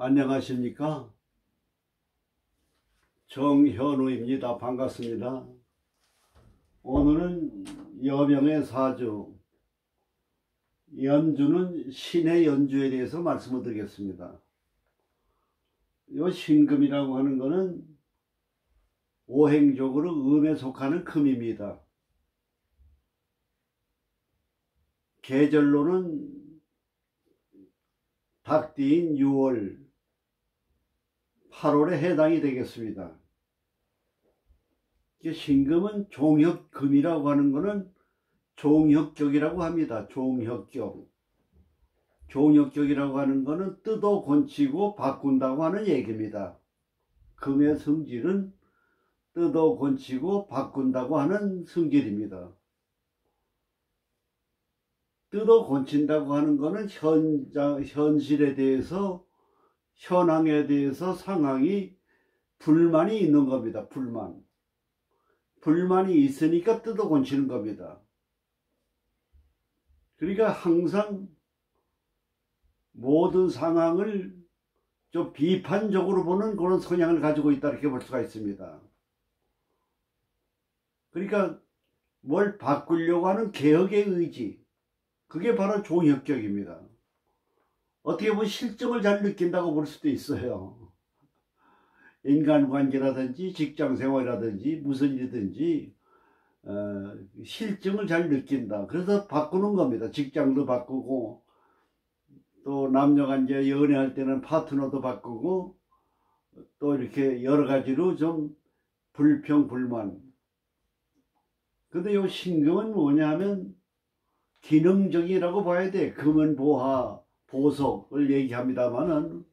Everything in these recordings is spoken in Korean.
안녕하십니까? 정현우입니다. 반갑습니다. 오늘은 여명의 사주, 연주는 신의 연주에 대해서 말씀을 드리겠습니다. 이 신금이라고 하는 것은 오행적으로 음에 속하는 금입니다. 계절로는 닭띠인 6월, 8월에 해당이 되겠습니다. 신금은 종혁금이라고 하는 것은 종혁격이라고 합니다. 종혁격. 종혁격이라고 하는 것은 뜯어 고치고 바꾼다고 하는 얘기입니다. 금의 성질은 뜯어 고치고 바꾼다고 하는 성질입니다. 뜯어 고친다고 하는 것은 현실에 대해서, 현황에 대해서 상황이 불만이 있는 겁니다. 불만이 있으니까 뜯어 고치는 겁니다. 그러니까 항상 모든 상황을 좀 비판적으로 보는 그런 성향을 가지고 있다, 이렇게 볼 수가 있습니다. 그러니까 뭘 바꾸려고 하는 개혁의 의지, 그게 바로 종혁격입니다. 어떻게 보면 실증을 잘 느낀다고 볼 수도 있어요. 인간관계라든지 직장생활이라든지 무슨 일이든지 실증을 잘 느낀다. 그래서 바꾸는 겁니다. 직장도 바꾸고, 또 남녀관계 연애할 때는 파트너도 바꾸고, 또 이렇게 여러 가지로 좀 불평, 불만. 근데 이 신금은 뭐냐 하면 기능적이라고 봐야 돼. 금은 보화, 보석을 얘기합니다만은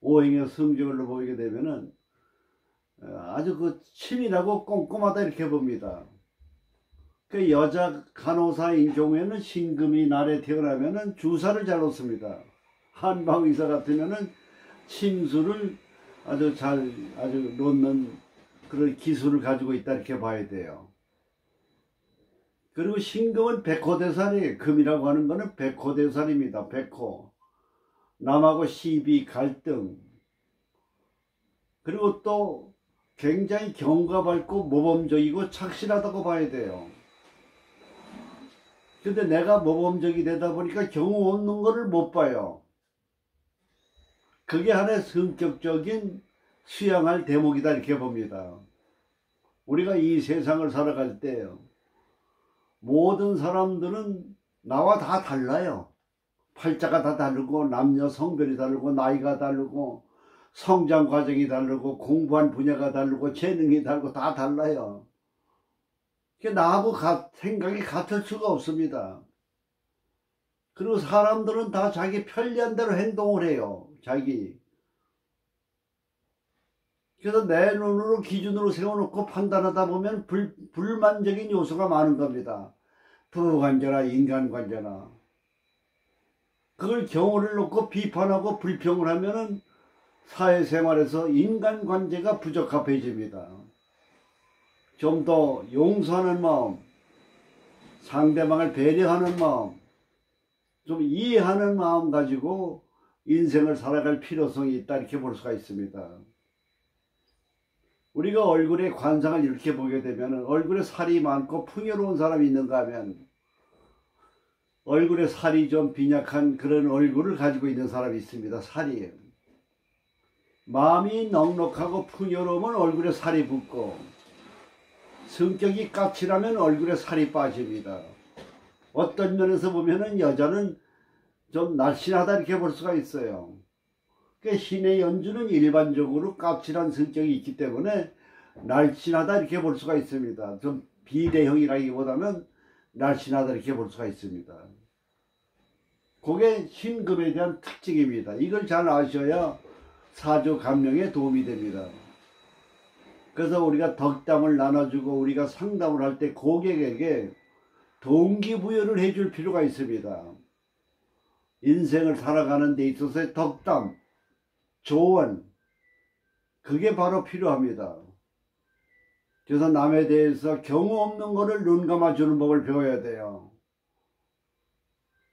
오행의 성질로 보이게 되면은 아주 그 치밀하고 꼼꼼하다, 이렇게 봅니다. 그 여자 간호사인 경우에는 신금이 날에 태어나면은 주사를 잘 놓습니다. 한방 의사 같으면은 침수를 아주 놓는 그런 기술을 가지고 있다, 이렇게 봐야 돼요. 그리고 신금은 백호대살이에요. 금이라고 하는 거는 백호대살입니다. 백호. 남하고 시비, 갈등. 그리고 또 굉장히 경과 밝고 모범적이고 착실하다고 봐야 돼요. 근데 내가 모범적이 되다 보니까 경우 없는 거를 못 봐요. 그게 하나의 성격적인 수양할 대목이다, 이렇게 봅니다. 우리가 이 세상을 살아갈 때요, 모든 사람들은 나와 다 달라요. 팔자가 다 다르고, 남녀 성별이 다르고, 나이가 다르고, 성장 과정이 다르고, 공부한 분야가 다르고, 재능이 다르고, 다 달라요. 나하고 생각이 같을 수가 없습니다. 그리고 사람들은 다 자기 편리한 대로 행동을 해요. 그래서 내 눈으로 기준으로 세워놓고 판단하다 보면 불만적인 요소가 많은 겁니다. 부부관계나 인간관계나. 그걸 경우를 놓고 비판하고 불평을 하면은 사회생활에서 인간관계가 부적합해집니다. 좀 더 용서하는 마음, 상대방을 배려하는 마음, 좀 이해하는 마음 가지고 인생을 살아갈 필요성이 있다, 이렇게 볼 수가 있습니다. 우리가 얼굴의 관상을 이렇게 보게 되면 얼굴에 살이 많고 풍요로운 사람이 있는가 하면 얼굴에 살이 좀 빈약한 그런 얼굴을 가지고 있는 사람이 있습니다. 살이. 마음이 넉넉하고 풍요로우면 얼굴에 살이 붙고, 성격이 까칠하면 얼굴에 살이 빠집니다. 어떤 면에서 보면은 여자는 좀 날씬하다, 이렇게 볼 수가 있어요. 그러니까 신의 연주는 일반적으로 까칠한 성격이 있기 때문에 날씬하다, 이렇게 볼 수가 있습니다. 좀 비대형이라기보다는 날씬하다, 이렇게 볼 수가 있습니다. 그게 신금에 대한 특징입니다. 이걸 잘 아셔야 사주 감명에 도움이 됩니다. 그래서 우리가 덕담을 나눠주고 우리가 상담을 할 때 고객에게 동기부여를 해줄 필요가 있습니다. 인생을 살아가는 데 있어서의 덕담, 조언, 그게 바로 필요합니다. 그래서 남에 대해서 경우 없는 거를 눈 감아주는 법을 배워야 돼요.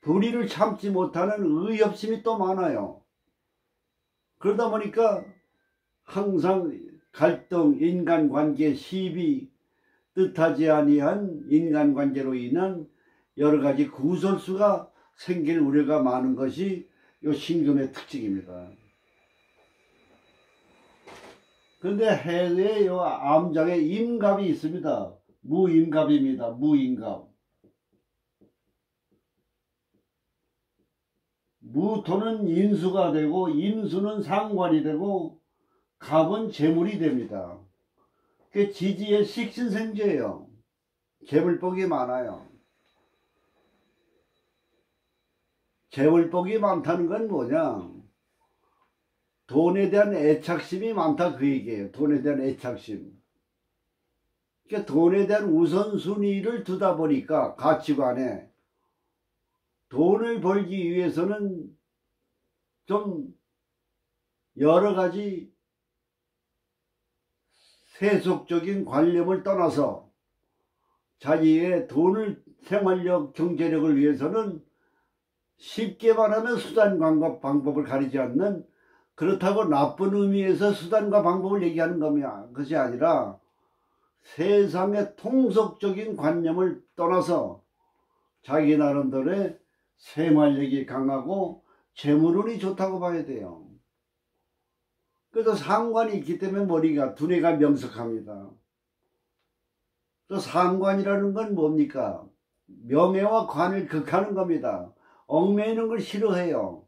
불의를 참지 못하는 의협심이 또 많아요. 그러다 보니까 항상 갈등, 인간관계, 시비, 뜻하지 아니한 인간관계로 인한 여러가지 구설수가 생길 우려가 많은 것이 이 신금의 특징입니다. 그런데 해외에 이 암장에 임갑이 있습니다. 무임갑입니다. 무임갑. 무토는 인수가 되고 임수는 상관이 되고 갑은 재물이 됩니다. 그 지지의 식신생재예요. 재물복이 많아요. 재물복이 많다는 건 뭐냐? 돈에 대한 애착심이 많다 그 얘기예요. 돈에 대한 애착심. 그러니까 돈에 대한 우선순위를 두다 보니까 가치관에 돈을 벌기 위해서는 좀 여러 가지 세속적인 관념을 떠나서 자기의 돈을 생활력, 경제력을 위해서는 쉽게 말하면 수단과 방법을 가리지 않는, 그렇다고 나쁜 의미에서 수단과 방법을 얘기하는 것이 아니라 세상의 통속적인 관념을 떠나서 자기 나름대로의 생활력이 강하고 재물운이 좋다고 봐야 돼요. 그래서 상관이 있기 때문에 머리가, 두뇌가 명석합니다. 또 상관이라는 건 뭡니까? 명예와 관을 극하는 겁니다. 얽매이는 걸 싫어해요.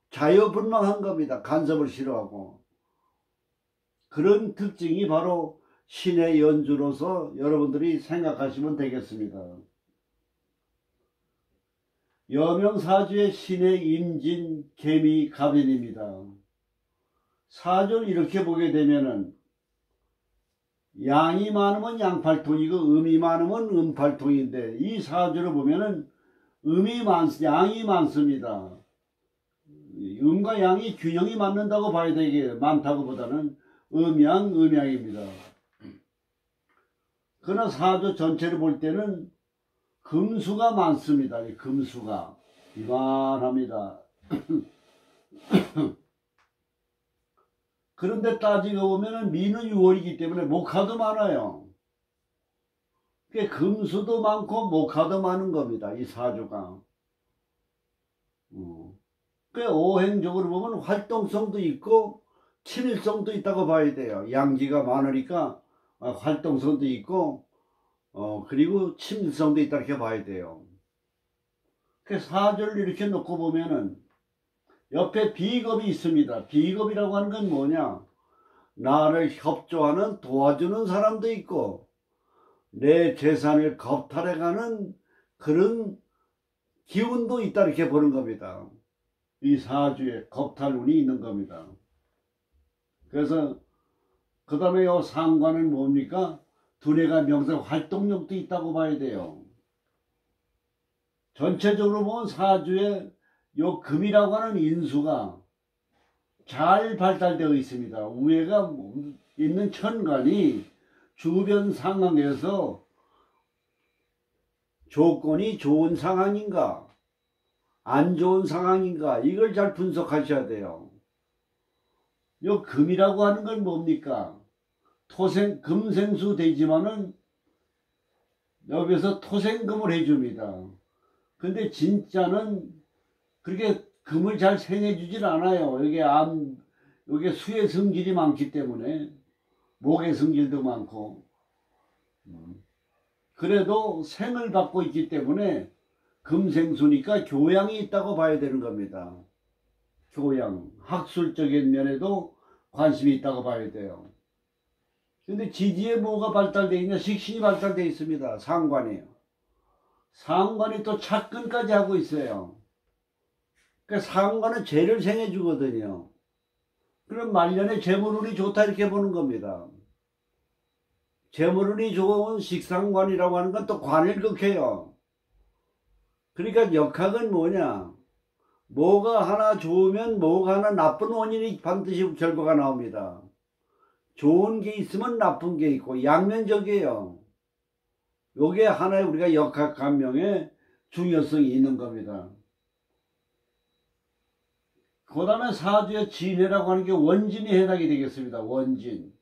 자유분방한 겁니다. 간섭을 싫어하고. 그런 특징이 바로 신의 연주로서 여러분들이 생각하시면 되겠습니다. 여명사주의 신의 임진, 개미, 갑인입니다. 사주를 이렇게 보게 되면은 양이 많으면 양팔통이고 음이 많으면 음팔통인데, 이 사주를 보면은 양이 많습니다. 음과 양이 균형이 맞는다고 봐야 되게, 많다고 보다는 음양입니다. 그러나 사주 전체를 볼 때는 금수가 많습니다. 금수가 이만합니다. 그런데 따지고 보면은 미는 6월이기 때문에 목화도 많아요. 금수도 많고 목화도 많은 겁니다. 이 사주가. 오행적으로 보면 활동성도 있고 친일성도 있다고 봐야 돼요. 양기가 많으니까 활동성도 있고 그리고 친일성도 있다 이렇게 봐야 돼요. 사주를 이렇게 놓고 보면은 옆에 비겁이 있습니다. 비겁이라고 하는 건 뭐냐? 나를 협조하는, 도와주는 사람도 있고 내 재산을 겁탈해가는 그런 기운도 있다 이렇게 보는 겁니다. 이 사주에 겁탈운이 있는 겁니다. 그래서 그 다음에 이 상관은 뭡니까? 두뇌가 명상 활동력도 있다고 봐야 돼요. 전체적으로 보면 사주에 요 금이라고 하는 인수가 잘 발달되어 있습니다. 위에가 있는 천간이 주변 상황에서 조건이 좋은 상황인가 안 좋은 상황인가, 이걸 잘 분석하셔야 돼요. 요 금이라고 하는 건 뭡니까? 금생수 되지만은 여기서 토생금을 해줍니다. 근데 진짜는 그렇게 금을 잘 생해주질 않아요. 여기에 수의 성질이 많기 때문에, 목의 성질도 많고, 그래도 생을 받고 있기 때문에 금생수니까 교양이 있다고 봐야 되는 겁니다. 교양, 학술적인 면에도 관심이 있다고 봐야 돼요. 근데 지지에 뭐가 발달되어 있냐? 식신이 발달되어 있습니다. 상관이에요. 상관이 또 착근까지 하고 있어요. 그러니까 상관은 죄를 생해주거든요. 그럼 말년에 재물운이 좋다 이렇게 보는 겁니다. 재물운이 좋은 식상관이라고 하는 건 또 관을 극해요. 그러니까 역학은 뭐냐? 뭐가 하나 좋으면 뭐가 하나 나쁜 원인이 반드시 결과가 나옵니다. 좋은 게 있으면 나쁜 게 있고 양면적이에요. 요게 하나의 우리가 역학감명의 중요성이 있는 겁니다. 그 다음에 사주의 진해라고 하는 게 원진이 해당이 되겠습니다. 원진.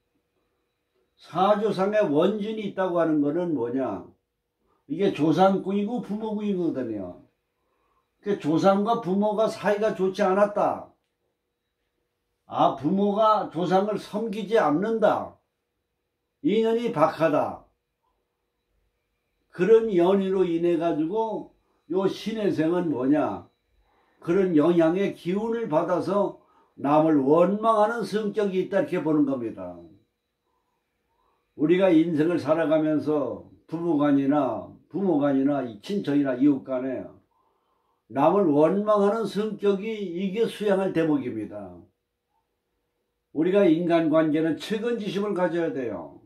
사주상에 원진이 있다고 하는 거는 뭐냐? 이게 조상궁이고 부모궁이거든요. 그 조상과 부모가 사이가 좋지 않았다. 아, 부모가 조상을 섬기지 않는다. 인연이 박하다. 그런 연유로 인해 가지고 요 신혜생은 뭐냐? 그런 영향의 기운을 받아서 남을 원망하는 성격이 있다 이렇게 보는 겁니다. 우리가 인생을 살아가면서 부부간이나 친척이나 이웃간에 남을 원망하는 성격이 이게 수양할 대목입니다. 우리가 인간관계는 측은지심을 가져야 돼요.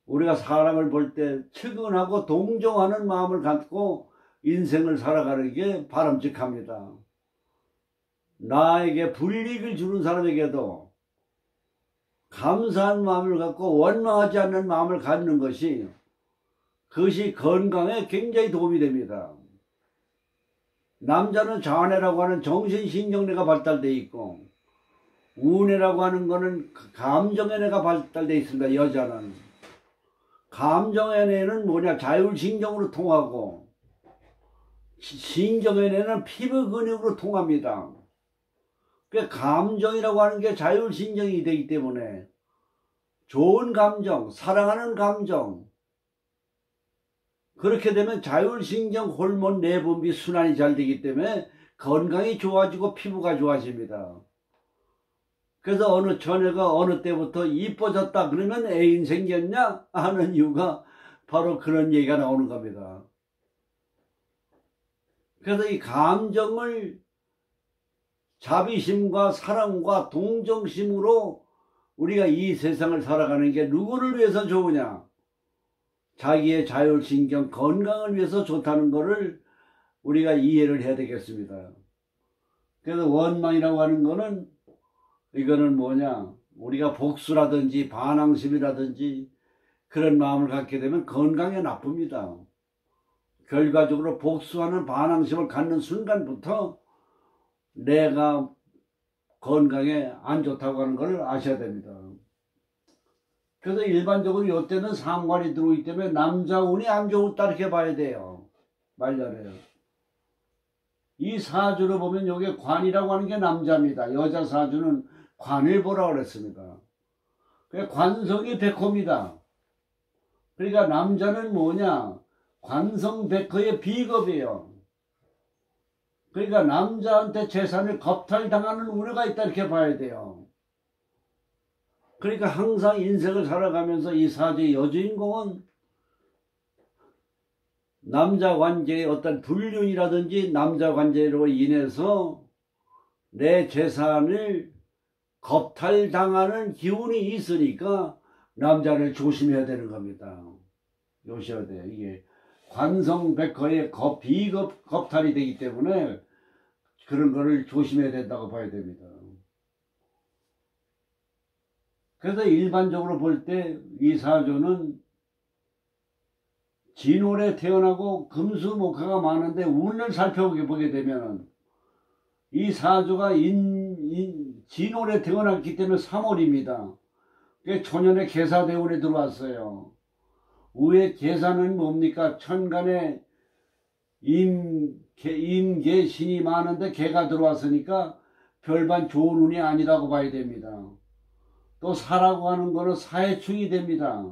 우리가 사람을 볼 때 측은하고 동정하는 마음을 갖고 인생을 살아가는 게 바람직합니다. 나에게 불이익을 주는 사람에게도 감사한 마음을 갖고 원망하지 않는 마음을 갖는 것이 그것이 건강에 굉장히 도움이 됩니다. 남자는 자뇌라고 하는 정신신경뇌가 발달되어 있고 우뇌라고 하는 것은 감정의 뇌가 발달되어 있습니다. 여자는. 감정의 뇌는 뭐냐? 자율신경으로 통하고 신경의 뇌는 피부 근육으로 통합니다. 그 감정이라고 하는 게 자율신경이 되기 때문에 좋은 감정, 사랑하는 감정, 그렇게 되면 자율신경 호르몬 내분비 순환이 잘 되기 때문에 건강이 좋아지고 피부가 좋아집니다. 그래서 어느 처녀가 어느 때부터 이뻐졌다 그러면 애인 생겼냐 하는 이유가 바로 그런 얘기가 나오는 겁니다. 그래서 이 감정을 자비심과 사랑과 동정심으로 우리가 이 세상을 살아가는 게 누구를 위해서 좋으냐? 자기의 자율신경 건강을 위해서 좋다는 것을 우리가 이해를 해야 되겠습니다. 그래서 원망이라고 하는 거는 이거는 뭐냐? 우리가 복수라든지 반항심이라든지 그런 마음을 갖게 되면 건강에 나쁩니다. 결과적으로 복수하는 반항심을 갖는 순간부터 내가 건강에 안 좋다고 하는 걸 아셔야 됩니다. 그래서 일반적으로 이때는 상관이 들어오기 때문에 남자 운이 안 좋다 이렇게 봐야 돼요. 말려래요. 이 사주를 보면 여기 관이라고 하는 게 남자입니다. 여자 사주는 관을 보라고 그랬습니다. 관성이 백호입니다. 그러니까 남자는 뭐냐? 관성백호의 비겁이에요. 그러니까 남자한테 재산을 겁탈당하는 우려가 있다 이렇게 봐야 돼요. 그러니까 항상 인생을 살아가면서 이 사주의 여주인공은 남자 관계의 어떤 불륜이라든지 남자 관계로 인해서 내 재산을 겁탈당하는 기운이 있으니까 남자를 조심해야 되는 겁니다. 조심해야 돼요. 이게 관성백호의 비겁 겁탈이 되기 때문에 그런 거를 조심해야 된다고 봐야 됩니다. 그래서 일반적으로 볼 때 이 사주는 진월에 태어나고 금수목화가 많은데 운을 살펴보게 되면 이 사주가 진월에 태어났기 때문에 3월입니다. 초년에 계사대운에 들어왔어요. 위에 계사는 뭡니까? 천간에 임계신이 많은데 개가 들어왔으니까 별반 좋은 운이 아니라고 봐야 됩니다. 또 사라고 하는 거는 사해충이 됩니다.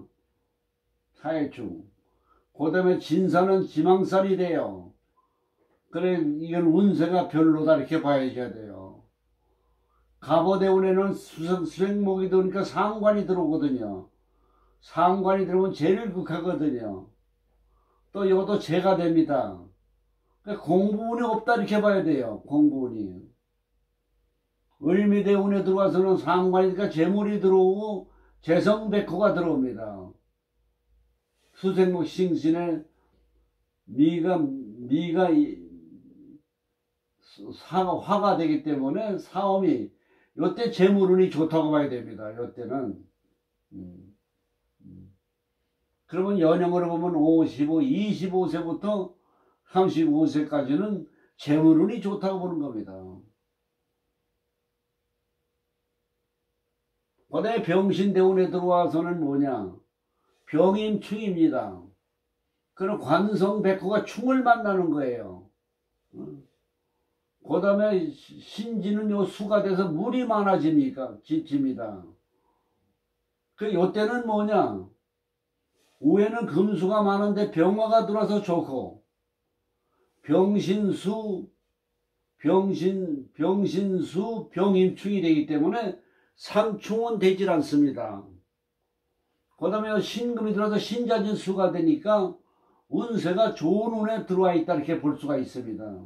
사해충. 그 다음에 진사는 지망살이 돼요. 그래 이건 운세가 별로다 이렇게 봐야 돼요. 갑오대운에는 수생목이 들어오니까 상관이 들어오거든요. 상관이 들어오면 재를 극하거든요. 또 이것도 재가 됩니다. 공부운이 없다 이렇게 봐야 돼요. 공부운이. 을미대운에 들어와서는 상관이니까 재물이 들어오고 재성백호가 들어옵니다. 수생목 신신에 미가 화가 되기 때문에 사엄이 이때 재물운이 좋다고 봐야 됩니다. 이때는 그러면 연령으로 보면 25세부터 35세까지는 재물운이 좋다고 보는 겁니다. 그다음에 병신대운에 들어와서는 뭐냐? 병임충입니다. 그럼 관성백호가 충을 만나는 거예요. 그 다음에 신지는 요 수가 돼서 물이 많아집니다. 그 요때는 뭐냐? 우에는 금수가 많은데 병화가 들어와서 좋고, 병신수, 병임충이 되기 때문에 상충은 되질 않습니다. 그 다음에 신금이 들어서 신자진수가 되니까 운세가 좋은 운에 들어와 있다 이렇게 볼 수가 있습니다.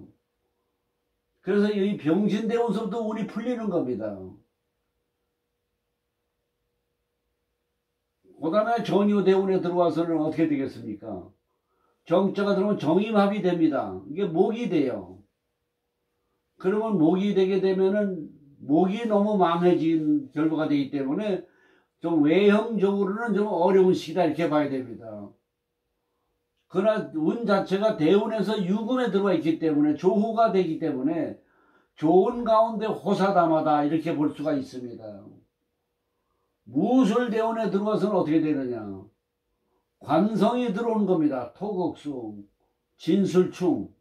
그래서 이 병신대운서부터 운이 풀리는 겁니다. 그 다음에 전유대운에 들어와서는 어떻게 되겠습니까? 정자가 들어오면 정임합이 됩니다. 이게 목이 돼요. 그러면 목이 되게 되면은 목이 너무 망해진 결과가 되기 때문에 좀 외형적으로는 좀 어려운 시기다 이렇게 봐야 됩니다. 그러나 운 자체가 대운에서 유금에 들어와 있기 때문에 조후가 되기 때문에 좋은 가운데 호사다마다 이렇게 볼 수가 있습니다. 무술대운에 들어와서는 어떻게 되느냐? 관성이 들어오는 겁니다. 토국수, 진술충.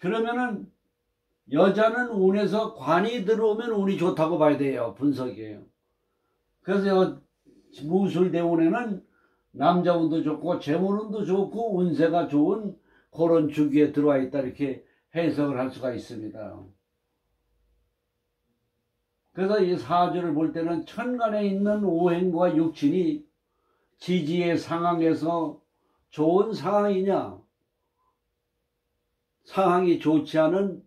그러면은 여자는 운에서 관이 들어오면 운이 좋다고 봐야 돼요. 분석이에요. 그래서 무술대운에는 남자 운도 좋고 재물운도 좋고 운세가 좋은 그런 주기에 들어와 있다 이렇게 해석을 할 수가 있습니다. 그래서 이 사주를 볼 때는 천간에 있는 오행과 육친이 지지의 상황에서 좋은 상황이냐, 상황이 좋지 않은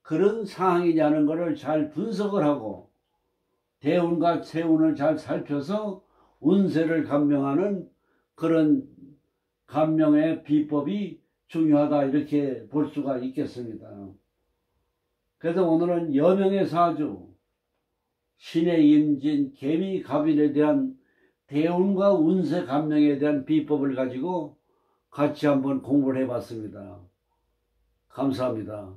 그런 상황이냐는 것을 잘 분석을 하고 대운과 세운을 잘 살펴서 운세를 감명하는 그런 감명의 비법이 중요하다 이렇게 볼 수가 있겠습니다. 그래서 오늘은 여명의 사주, 신의 임진, 개미, 갑인에 대한 대운과 운세 감명에 대한 비법을 가지고 같이 한번 공부를 해봤습니다. 감사합니다.